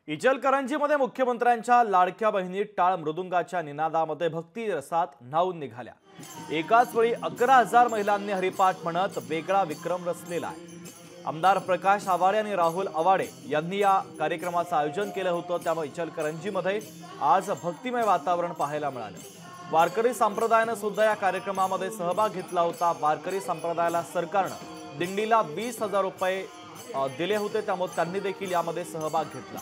इचलकरंजीमध्ये मुख्यमंत्र्यांच्या लाडक्या बहिणी टाळ मृदुंगाच्या निनादामध्ये भक्ती रसात न्हाऊन निघाल्या। एकाच वेळी 11,000 महिलांनी हरिपाठ म्हणत वेगळा विक्रम रचलेला आहे। आमदार प्रकाश आवाडे आणि राहुल आवाडे यांनी या कार्यक्रमाचं आयोजन केलं होतं, त्यामुळे इचलकरंजीमध्ये आज भक्तिमय वातावरण पाहायला मिळालं। वारकरी संप्रदायाने सुद्धा या कार्यक्रमामध्ये सहभाग घेतला होता। वारकरी संप्रदायाला सरकारने दिंडीला 20,000 रुपये दिले होते, त्यामुळे त्यांनी देखील यामध्ये सहभाग घेतला।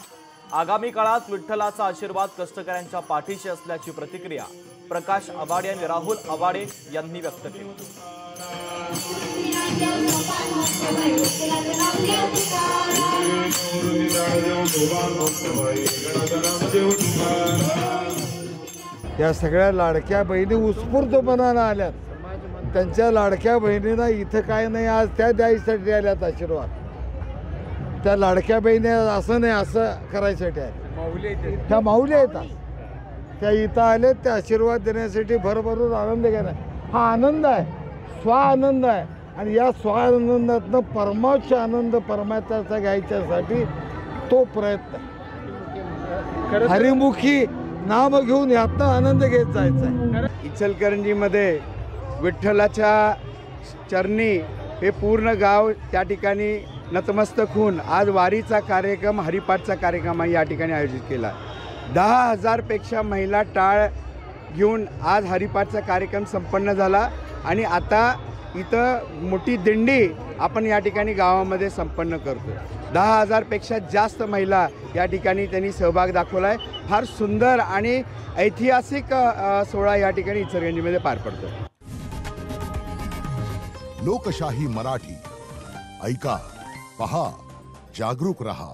आगामी काळात विठ्ठलाचा आशीर्वाद कष्टकऱ्यांच्या पाठीशी असल्याची प्रतिक्रिया प्रकाश आवाडे आणि राहुल आवाडे यांनी व्यक्त केली। या सगळ्या लाडक्या बहिणी उत्स्फूर्तपणाने आल्यात। त्यांच्या लाडक्या बहिणींना इथं काय नाही, आज त्या द्यायसाठी आल्यात आशीर्वाद। त्या लाडक्या बहिणी असं नाही असं करायसाठी आहे, त्या माऊली येतात, त्या इथं आले त्या आशीर्वाद देण्यासाठी भरभरून आनंद घेणार। हा आनंद आहे, स्वानंद आहे, आणि या स्वानंदातनं परमार्थ आनंद परमात्म्याचा घ्यायच्यासाठी तो प्रयत्न हरिमुखी नाम घेऊन यातनं आनंद घेत जायचा आहे। इचलकरंजीमध्ये विठ्ठलाच्या चरणी हे पूर्ण गाव त्या ठिकाणी नतमस्तक होऊन आज वारीचा कार्यक्रम, हरिपाठचा कार्यक्रम या ठिकाणी आयोजित केला। 10,000 पेक्षा महिला टाळ घेऊन आज हरिपाठचा कार्यक्रम संपन्न झाला आणि आता इथं मोठी दिंडी आपण या ठिकाणी गावामध्ये संपन्न करतो। 10,000 पेक्षा जास्त महिला या ठिकाणी त्यांनी सहभाग दाखवला आहे। फार सुंदर आणि ऐतिहासिक सोहळा या ठिकाणी इचलकरंजीमध्ये पार पडतो। लोकशाही मराठी ऐका, पहा, जागरूक रहा।